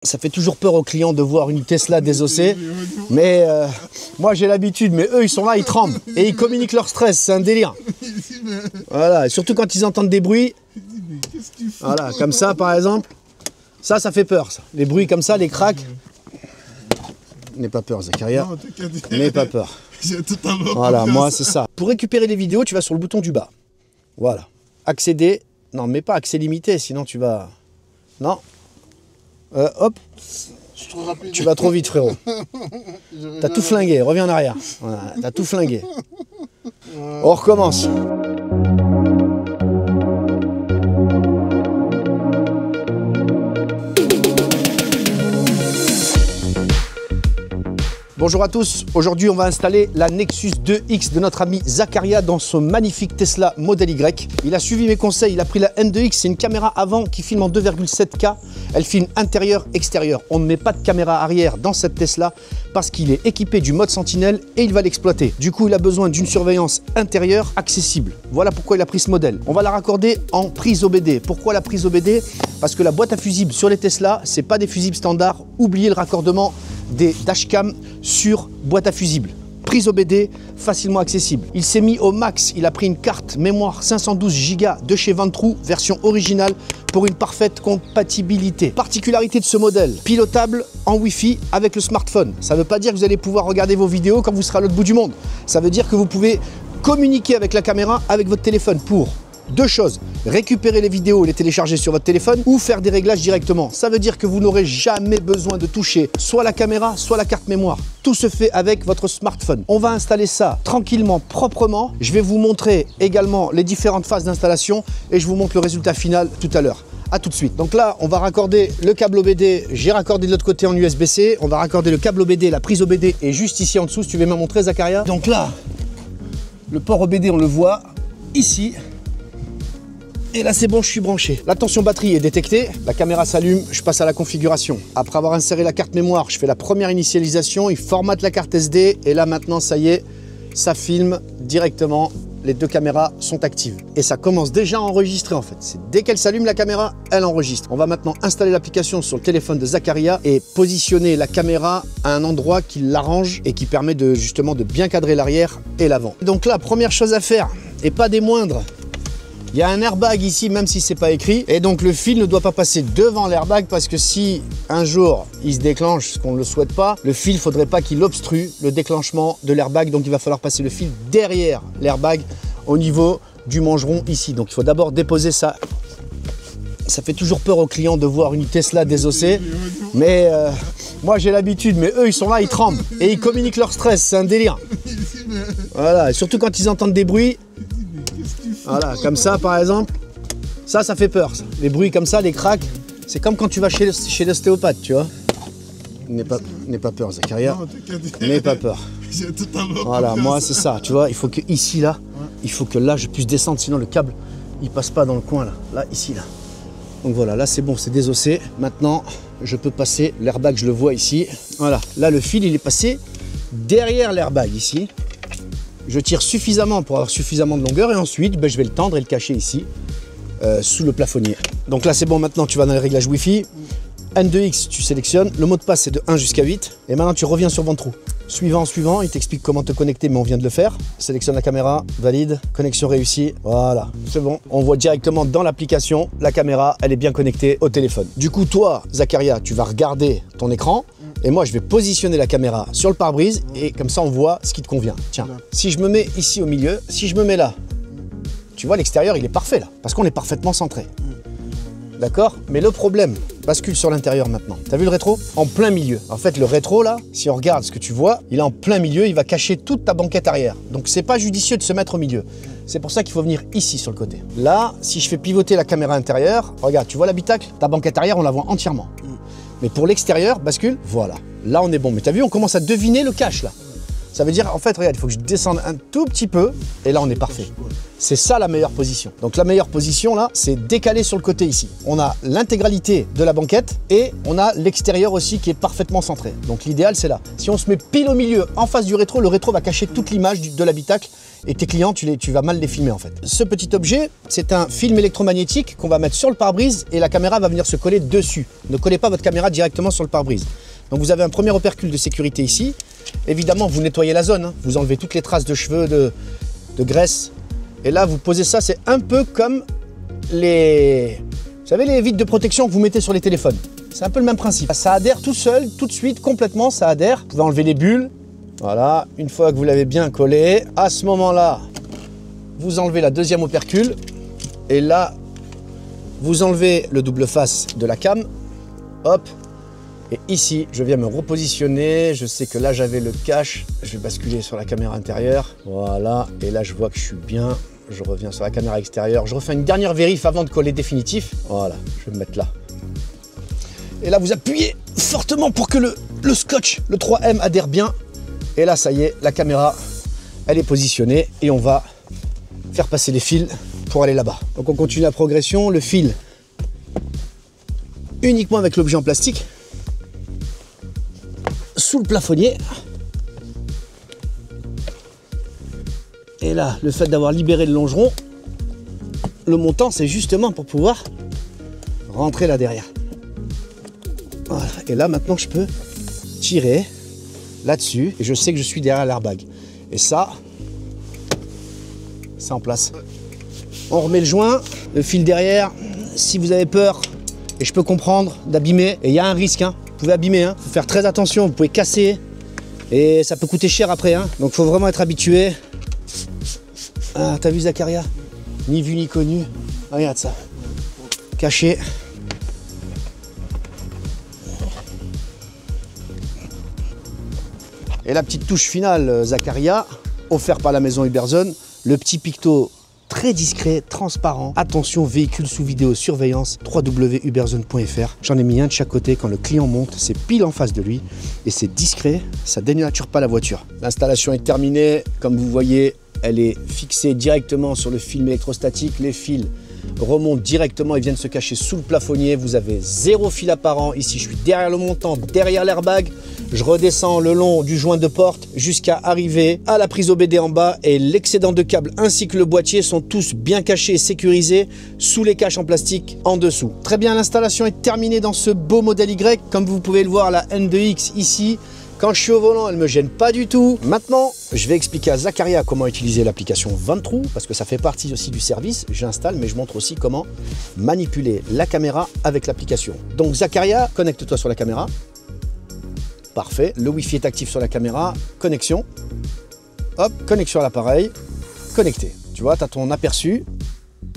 Ça fait toujours peur aux clients de voir une Tesla désossée, mais moi j'ai l'habitude, mais eux ils sont là, ils tremblent et ils communiquent leur stress, c'est un délire. Voilà, et surtout quand ils entendent des bruits, voilà, comme ça par exemple, ça fait peur, ça. Les bruits comme ça, les cracks. N'aie pas peur Zakaria, n'aie pas peur. Voilà, moi c'est ça. Pour récupérer les vidéos, tu vas sur le bouton du bas. Voilà, accéder, non mais pas accès limité, sinon tu vas... Non. Hop, tu vas trop vite frérot. T'as tout flingué, reviens en arrière. Voilà, t'as tout flingué. On recommence. Bonjour à tous, aujourd'hui on va installer la Nexus 2X de notre ami Zakaria dans son magnifique Tesla Model Y. Il a suivi mes conseils, il a pris la N2X, c'est une caméra avant qui filme en 2,7K. Elle filme intérieur, extérieur. On ne met pas de caméra arrière dans cette Tesla parce qu'il est équipé du mode Sentinelle et il va l'exploiter. Du coup, il a besoin d'une surveillance intérieure accessible. Voilà pourquoi il a pris ce modèle. On va la raccorder en prise OBD. Pourquoi la prise OBD? Parce que la boîte à fusibles sur les Tesla, c'est pas des fusibles standards. Oubliez le raccordement des dashcams sur boîte à fusibles. Prise OBD, facilement accessible. Il s'est mis au max, il a pris une carte mémoire 512 Go de chez Ventrue, version originale, pour une parfaite compatibilité. Particularité de ce modèle, pilotable en Wi-Fi avec le smartphone. Ça ne veut pas dire que vous allez pouvoir regarder vos vidéos quand vous serez à l'autre bout du monde. Ça veut dire que vous pouvez communiquer avec la caméra avec votre téléphone pour deux choses, récupérer les vidéos et les télécharger sur votre téléphone ou faire des réglages directement. Ça veut dire que vous n'aurez jamais besoin de toucher soit la caméra, soit la carte mémoire. Tout se fait avec votre smartphone. On va installer ça tranquillement, proprement. Je vais vous montrer également les différentes phases d'installation et je vous montre le résultat final tout à l'heure. A tout de suite. Donc là, on va raccorder le câble OBD. J'ai raccordé de l'autre côté en USB-C. On va raccorder le câble OBD, la prise OBD est juste ici en dessous. Si tu veux me montrer, Zakaria. Donc là, le port OBD, on le voit ici. Et là c'est bon, je suis branché. La tension batterie est détectée, la caméra s'allume, je passe à la configuration. Après avoir inséré la carte mémoire, je fais la première initialisation, il formate la carte SD et là maintenant ça y est, ça filme directement, les deux caméras sont actives. Et ça commence déjà à enregistrer en fait. Dès qu'elle s'allume la caméra, elle enregistre. On va maintenant installer l'application sur le téléphone de Zakaria et positionner la caméra à un endroit qui l'arrange et qui permet justement de bien cadrer l'arrière et l'avant. Donc là, première chose à faire, et pas des moindres, il y a un airbag ici, même si c'est pas écrit. Et donc le fil ne doit pas passer devant l'airbag parce que si un jour il se déclenche, ce qu'on ne le souhaite pas, le fil, il ne faudrait pas qu'il obstrue le déclenchement de l'airbag. Donc il va falloir passer le fil derrière l'airbag au niveau du mangeron ici. Donc il faut d'abord déposer ça. Ça fait toujours peur aux clients de voir une Tesla désossée. Mais moi j'ai l'habitude, mais eux ils sont là, ils tremblent. Et ils communiquent leur stress, c'est un délire. Voilà, et surtout quand ils entendent des bruits. Voilà, comme ça par exemple, ça fait peur, ça. Les bruits comme ça, les cracks, c'est comme quand tu vas chez l'ostéopathe, tu vois. N'aie pas peur, Zakaria, n'aie pas peur. Voilà, moi c'est ça, tu vois, il faut que ici, là, il faut que là je puisse descendre, sinon le câble, il passe pas dans le coin, là, ici, là. Donc voilà, là c'est bon, c'est désossé. Maintenant, je peux passer, l'airbag, je le vois ici. Voilà, là le fil, il est passé derrière l'airbag, ici. Je tire suffisamment pour avoir suffisamment de longueur et ensuite je vais le tendre et le cacher ici sous le plafonnier. Donc là c'est bon, maintenant tu vas dans les réglages Wi-Fi. N2X, tu sélectionnes, le mot de passe c'est de 1 jusqu'à 8 et maintenant tu reviens sur Ventrue. Suivant, il t'explique comment te connecter, mais on vient de le faire. Sélectionne la caméra, valide, connexion réussie, voilà, c'est bon. On voit directement dans l'application, la caméra, elle est bien connectée au téléphone. Du coup, toi, Zakaria, tu vas regarder ton écran et moi, je vais positionner la caméra sur le pare-brise et comme ça, on voit ce qui te convient. Tiens, si je me mets ici au milieu, si je me mets là, tu vois, l'extérieur, il est parfait là, parce qu'on est parfaitement centré. D'accord? Mais le problème, bascule sur l'intérieur maintenant. T'as vu le rétro? En plein milieu. En fait, le rétro là, si on regarde ce que tu vois, il est en plein milieu, il va cacher toute ta banquette arrière. Donc c'est pas judicieux de se mettre au milieu. C'est pour ça qu'il faut venir ici sur le côté. Là, si je fais pivoter la caméra intérieure, regarde, tu vois l'habitacle? Ta banquette arrière, on la voit entièrement. Mais pour l'extérieur, bascule, voilà. Là, on est bon. Mais t'as vu, on commence à deviner le cache là. Ça veut dire, en fait, regarde, il faut que je descende un tout petit peu. Et là, on est parfait. C'est ça la meilleure position. Donc la meilleure position, là, c'est décalé sur le côté ici. On a l'intégralité de la banquette et on a l'extérieur aussi qui est parfaitement centré. Donc l'idéal, c'est là. Si on se met pile au milieu, en face du rétro, le rétro va cacher toute l'image de l'habitacle et tes clients, tu vas mal les filmer en fait. Ce petit objet, c'est un film électromagnétique qu'on va mettre sur le pare-brise et la caméra va venir se coller dessus. Ne collez pas votre caméra directement sur le pare-brise. Donc vous avez un premier opercule de sécurité ici. Évidemment, vous nettoyez la zone, hein. Vous enlevez toutes les traces de cheveux, de graisse. Et là, vous posez ça, c'est un peu comme vous savez, les vitres de protection que vous mettez sur les téléphones. C'est un peu le même principe. Ça adhère tout seul, tout de suite, complètement, ça adhère. Vous pouvez enlever les bulles. Voilà, une fois que vous l'avez bien collé, à ce moment-là, vous enlevez la deuxième opercule. Et là, vous enlevez le double face de la cam. Hop. Et ici, je viens me repositionner. Je sais que là, j'avais le cache. Je vais basculer sur la caméra intérieure. Voilà. Et là, je vois que je suis bien. Je reviens sur la caméra extérieure. Je refais une dernière vérif avant de coller définitif. Voilà. Je vais me mettre là. Et là, vous appuyez fortement pour que le scotch, le 3M, adhère bien. Et là, ça y est, la caméra, elle est positionnée. Et on va faire passer les fils pour aller là-bas. Donc, on continue la progression. Le fil, uniquement avec l'objet en plastique. Sous le plafonnier. Et là, le fait d'avoir libéré le longeron, le montant, c'est justement pour pouvoir rentrer là derrière. Voilà. Et là, maintenant, je peux tirer là-dessus et je sais que je suis derrière l'airbag. Et ça, c'est en place. On remet le joint, le fil derrière. Si vous avez peur, et je peux comprendre, d'abîmer, et il y a un risque, hein. Vous pouvez abîmer, hein. Faut faire très attention, vous pouvez casser et ça peut coûter cher après, hein. Donc faut vraiment être habitué. Ah, t'as vu Zacharia? Ni vu ni connu. Regarde ça. Caché. Et la petite touche finale, Zacharia, offerte par la maison Uberzone, le petit picto très discret, transparent. Attention, véhicule sous vidéosurveillance, www.uberzone.fr. J'en ai mis un de chaque côté. Quand le client monte, c'est pile en face de lui. Et c'est discret, ça dénature pas la voiture. L'installation est terminée. Comme vous voyez, elle est fixée directement sur le film électrostatique. Les fils remontent directement et viennent se cacher sous le plafonnier. Vous avez 0 fil apparent. Ici, je suis derrière le montant, derrière l'airbag. Je redescends le long du joint de porte jusqu'à arriver à la prise OBD en bas et l'excédent de câble ainsi que le boîtier sont tous bien cachés et sécurisés sous les caches en plastique en dessous. Très bien, l'installation est terminée dans ce beau modèle Y. Comme vous pouvez le voir, la N2X ici. Quand je suis au volant, elle ne me gêne pas du tout. Maintenant, je vais expliquer à Zacharia comment utiliser l'application Ventrou, parce que ça fait partie aussi du service. J'installe, mais je montre aussi comment manipuler la caméra avec l'application. Donc Zacharia, connecte-toi sur la caméra. Parfait. Le Wi-Fi est actif sur la caméra. Connexion. Hop, connexion à l'appareil. Connecté. Tu vois, tu as ton aperçu.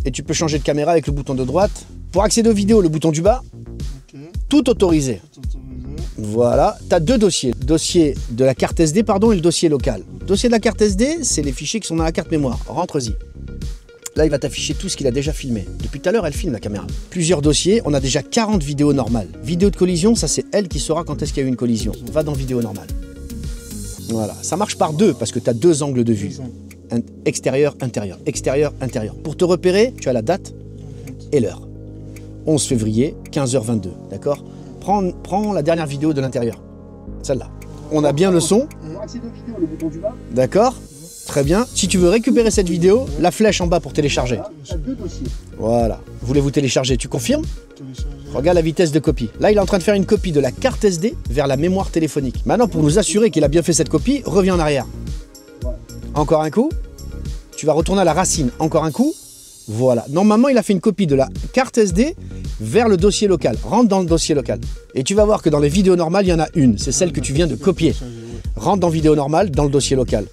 Et tu peux changer de caméra avec le bouton de droite. Pour accéder aux vidéos, le bouton du bas. Okay. Tout autorisé. Voilà, tu as 2 dossiers. Le dossier de la carte SD, pardon, et le dossier local. Le dossier de la carte SD, c'est les fichiers qui sont dans la carte mémoire. Rentre-y. Là, il va t'afficher tout ce qu'il a déjà filmé. Depuis tout à l'heure, elle filme la caméra. Plusieurs dossiers, on a déjà 40 vidéos normales. Vidéo de collision, ça c'est elle qui saura quand est-ce qu'il y a eu une collision. Va dans vidéo normale. Voilà, ça marche par 2 parce que tu as 2 angles de vue. Extérieur, intérieur, extérieur, intérieur. Pour te repérer, tu as la date et l'heure. 11 février, 15h22, d'accord ? Prends la dernière vidéo de l'intérieur, celle-là. On a bien le son. D'accord, très bien. Si tu veux récupérer cette vidéo, la flèche en bas pour télécharger. Voilà. Voulez-vous télécharger? Tu confirmes? Regarde la vitesse de copie. Là, il est en train de faire une copie de la carte SD vers la mémoire téléphonique. Maintenant, pour nous assurer qu'il a bien fait cette copie, reviens en arrière. Encore un coup. Tu vas retourner à la racine. Encore un coup. Voilà. Normalement, il a fait une copie de la carte SD vers le dossier local. Rentre dans le dossier local. Et tu vas voir que dans les vidéos normales, il y en a une. C'est celle que tu viens de copier. Rentre dans vidéo normale, dans le dossier local.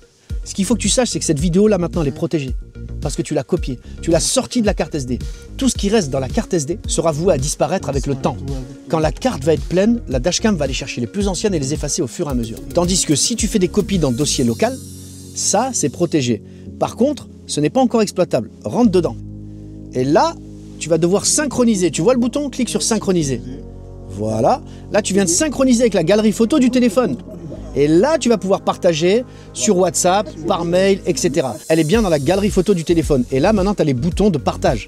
Ce qu'il faut que tu saches, c'est que cette vidéo-là, maintenant, elle est protégée. Parce que tu l'as copiée. Tu l'as sortie de la carte SD. Tout ce qui reste dans la carte SD sera voué à disparaître avec le temps. Quand la carte va être pleine, la dashcam va aller chercher les plus anciennes et les effacer au fur et à mesure. Tandis que si tu fais des copies dans le dossier local, ça, c'est protégé. Par contre, ce n'est pas encore exploitable. Rentre dedans. Et là, tu vas devoir synchroniser. Tu vois le bouton? Clique sur synchroniser. Voilà. Là, tu viens de synchroniser avec la galerie photo du téléphone. Et là, tu vas pouvoir partager sur WhatsApp, par mail, etc. Elle est bien dans la galerie photo du téléphone. Et là, maintenant, tu as les boutons de partage.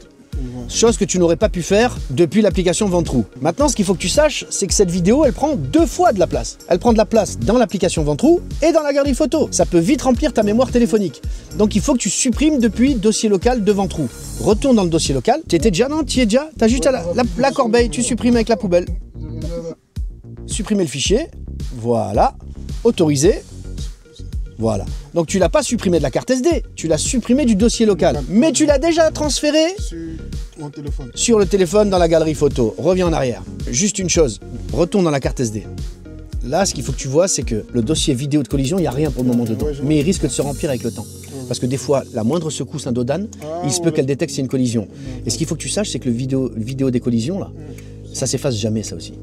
Chose que tu n'aurais pas pu faire depuis l'application Ventrou. Maintenant, ce qu'il faut que tu saches, c'est que cette vidéo, elle prend 2 fois de la place. Elle prend de la place dans l'application Ventrou et dans la galerie photo. Ça peut vite remplir ta mémoire téléphonique. Donc, il faut que tu supprimes depuis dossier local de Ventrou. Retourne dans le dossier local. Tu étais déjà, non? Tu y es déjà? Tu as juste à la corbeille, tu supprimes avec la poubelle. Supprimer le fichier. Voilà. Autoriser. Voilà. Donc tu l'as pas supprimé de la carte SD, tu l'as supprimé du dossier local. Mais tu l'as déjà transféré sur le téléphone dans la galerie photo. Reviens en arrière. Juste une chose, retourne dans la carte SD. Là, ce qu'il faut que tu vois, c'est que le dossier vidéo de collision, il n'y a rien pour le moment dedans. Mais il risque de se remplir avec le temps. Parce que des fois, la moindre secousse un dos d'âne, il se peut qu'elle détecte c'est une collision. Et ce qu'il faut que tu saches, c'est que le vidéo des collisions, là, ça s'efface jamais, ça aussi.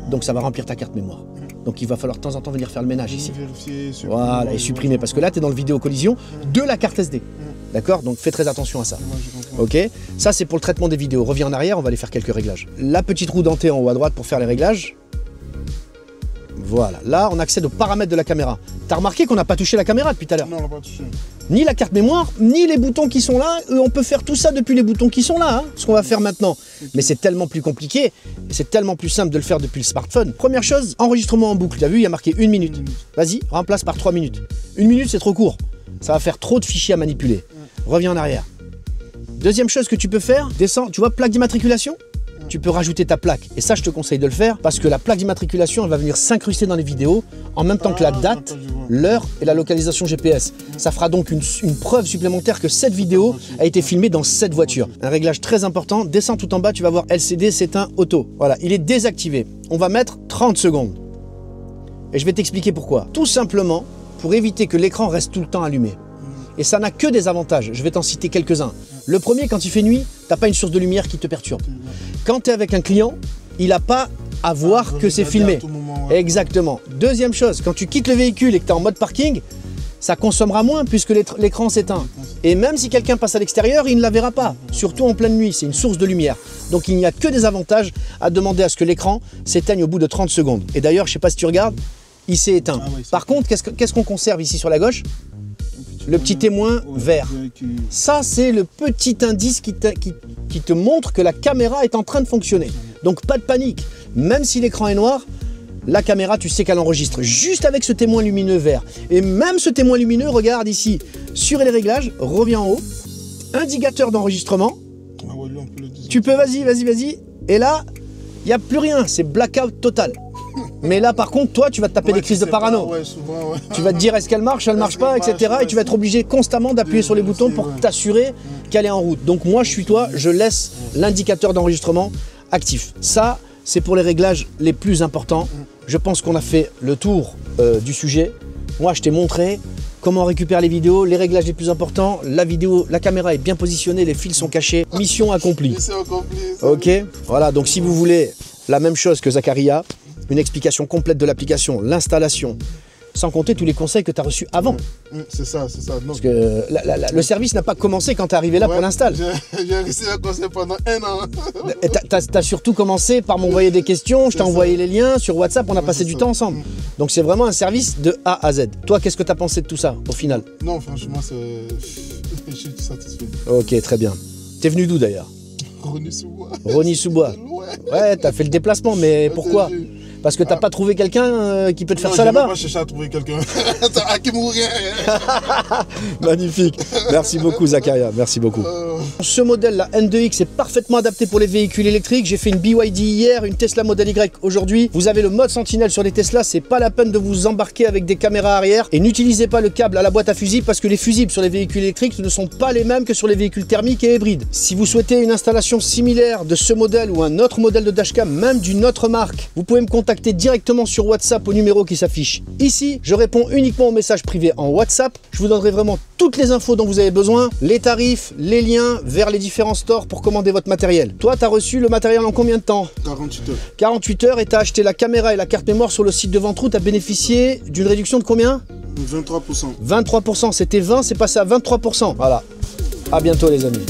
Donc ça va remplir ta carte mémoire. Donc il va falloir de temps en temps venir faire le ménage ici. Voilà, et supprimer. Parce que là, tu es dans le vidéo collision de la carte SD. D'accord? Donc fais très attention à ça. Ok? Ça, c'est pour le traitement des vidéos. Reviens en arrière, on va aller faire quelques réglages. La petite roue dentée en haut à droite pour faire les réglages. Voilà. Là, on accède aux paramètres de la caméra. Tu as remarqué qu'on n'a pas touché la caméra depuis tout à l'heure? Non, on n'a pas touché. Ni la carte mémoire, ni les boutons qui sont là. On peut faire tout ça depuis les boutons qui sont là, hein, ce qu'on va faire maintenant. Mais c'est tellement plus compliqué, c'est tellement plus simple de le faire depuis le smartphone. Première chose, enregistrement en boucle. Tu as vu, il y a marqué 1 minute. Vas-y, remplace par 3 minutes. 1 minute, c'est trop court. Ça va faire trop de fichiers à manipuler. Reviens en arrière. Deuxième chose que tu peux faire, descends, tu vois, plaque d'immatriculation? Tu peux rajouter ta plaque. Et ça, je te conseille de le faire parce que la plaque d'immatriculation, elle va venir s'incruster dans les vidéos en même temps que la date, l'heure et la localisation GPS. Ça fera donc une preuve supplémentaire que cette vidéo a été filmée dans cette voiture. Un réglage très important. Descends tout en bas, tu vas voir LCD s'éteint auto. Voilà, il est désactivé. On va mettre 30 secondes. Et je vais t'expliquer pourquoi. Tout simplement pour éviter que l'écran reste tout le temps allumé. Et ça n'a que des avantages. Je vais t'en citer quelques-uns. Le premier, quand il fait nuit, tu n'as pas une source de lumière qui te perturbe. Quand tu es avec un client, il n'a pas à voir que c'est filmé. Exactement. Deuxième chose, quand tu quittes le véhicule et que tu es en mode parking, ça consommera moins puisque l'écran s'éteint. Et même si quelqu'un passe à l'extérieur, il ne la verra pas. Surtout en pleine nuit, c'est une source de lumière. Donc il n'y a que des avantages à demander à ce que l'écran s'éteigne au bout de 30 secondes. Et d'ailleurs, je ne sais pas si tu regardes, il s'est éteint. Par contre, qu'est-ce qu'on conserve ici sur la gauche? Le petit témoin vert. Ça, c'est le petit indice qui te montre que la caméra est en train de fonctionner. Donc, pas de panique. Même si l'écran est noir, la caméra, tu sais qu'elle enregistre juste avec ce témoin lumineux vert. Et même ce témoin lumineux, regarde ici, sur les réglages, reviens en haut, indicateur d'enregistrement. Tu peux, vas-y. Et là, il n'y a plus rien, c'est blackout total. Mais là, par contre, toi, tu vas te taper des crises de parano. Souvent. Tu vas te dire, est-ce qu'elle marche, elle marche pas, etc. Et tu vas être obligé constamment d'appuyer sur les boutons pour t'assurer qu'elle est en route. Donc moi, je suis toi, je laisse l'indicateur d'enregistrement actif. Ça, c'est pour les réglages les plus importants. Je pense qu'on a fait le tour du sujet. Moi, je t'ai montré comment récupérer les vidéos, les réglages les plus importants. La caméra est bien positionnée, les fils sont cachés. Mission accomplie. Mission accomplie. Ok, voilà. Donc si vous voulez la même chose que Zakaria, une explication complète de l'application, l'installation, sans compter tous les conseils que tu as reçus avant. C'est ça. Non. Parce que le service n'a pas commencé quand tu es arrivé là pour l'installer. J'ai reçu un conseil pendant 1 an. Tu as surtout commencé par m'envoyer des questions, je t'ai envoyé les liens sur WhatsApp, on a passé du temps ensemble. Donc c'est vraiment un service de A à Z. Toi, qu'est-ce que tu as pensé de tout ça au final? Non, franchement, je suis satisfait. Ok, très bien. T'es venu d'où d'ailleurs? Rony-sous-Bois. Rony-sous-Bois. Ouais, t'as fait le déplacement, mais pourquoi? Parce que t'as pas trouvé quelqu'un qui peut te faire ça là-bas? Non, j'ai pas cherché à trouver quelqu'un. À qui mourir. Magnifique. Merci beaucoup Zakaria, merci beaucoup. Ce modèle, la N2X, est parfaitement adapté pour les véhicules électriques. J'ai fait une BYD hier, une Tesla Model Y aujourd'hui. Vous avez le mode Sentinelle sur les Tesla, c'est pas la peine de vous embarquer avec des caméras arrière. Et n'utilisez pas le câble à la boîte à fusibles parce que les fusibles sur les véhicules électriques ne sont pas les mêmes que sur les véhicules thermiques et hybrides. Si vous souhaitez une installation similaire de ce modèle ou un autre modèle de dashcam, même d'une autre marque, vous pouvez me contacter directement sur WhatsApp au numéro qui s'affiche ici. Je réponds uniquement aux messages privés en WhatsApp. Je vous donnerai vraiment toutes les infos dont vous avez besoin, les tarifs, les liens vers les différents stores pour commander votre matériel. Toi, tu as reçu le matériel en combien de temps? 48 heures. 48 heures et tu as acheté la caméra et la carte mémoire sur le site de Ventrou. Tu as bénéficié d'une réduction de combien? 23%. 23%, c'était 20, c'est passé à 23%. Voilà. À bientôt les amis.